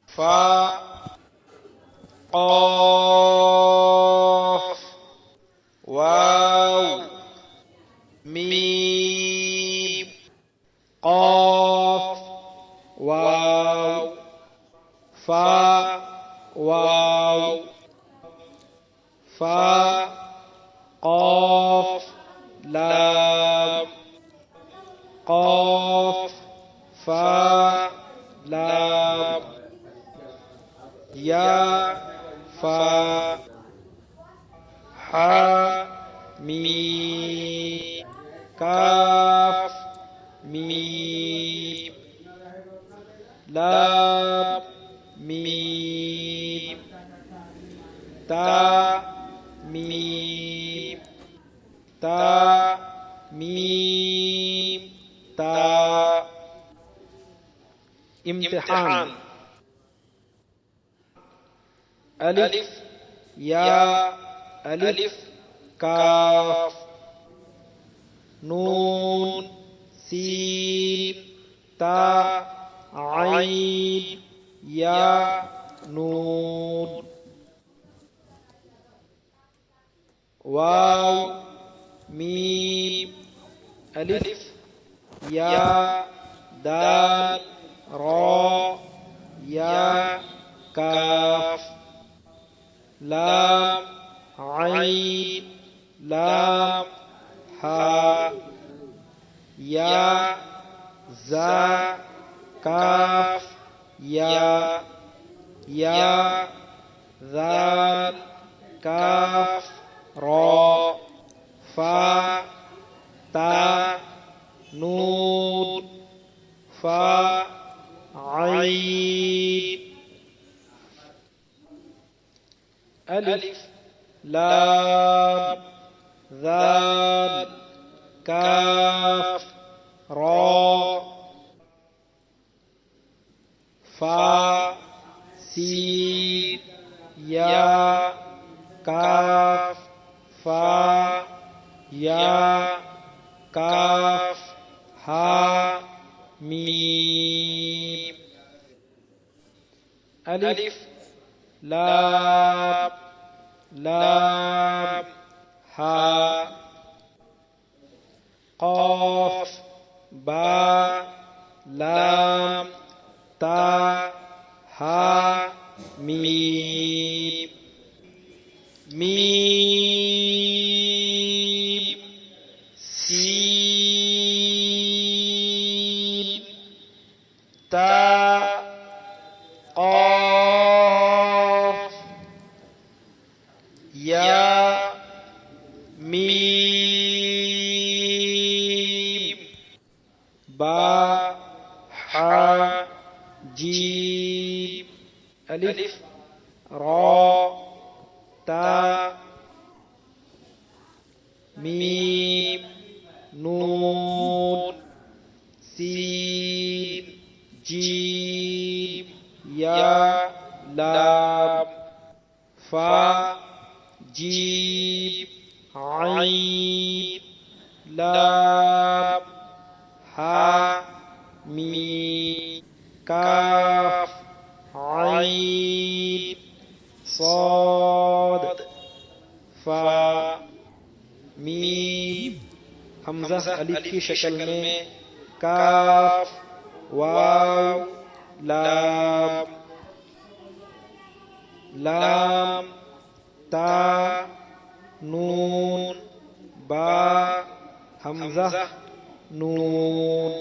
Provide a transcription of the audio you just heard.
फा क़ाफ वाव मीम क़ाफ वाव फा वाव फा क़ाफ लाम क़ाफ फा लाम या फा हा मीम काफ मीम लाम मीम ता मीम ता मीम ता इम्तिहान अलिफ या अलिफ काफ नून सीन ता आइन या नून वाव मीम अलिफ या दाल रा या काफ लाम आइन लाम हा या जा काफ या दाल काफ रा फा ता नून फा आइन अलिफ लाम ज़ाल काफ रा फा सीन या काफ फा या काफ हा मीम अलिफ लाम लाम हा क़ाफ बा लाम ता हा मीम मीम सीन ता क़ाफ या मीम बा हा जीम अलिफ रा ता मीम नून सीन जीम या लाम फा जीम आइन लाम हा मीम काफ आइन साद फा मीम हमज़ा अलिफ की शक्ल में काफ वाव लाम लाम ता नून बा हमज़ा नून।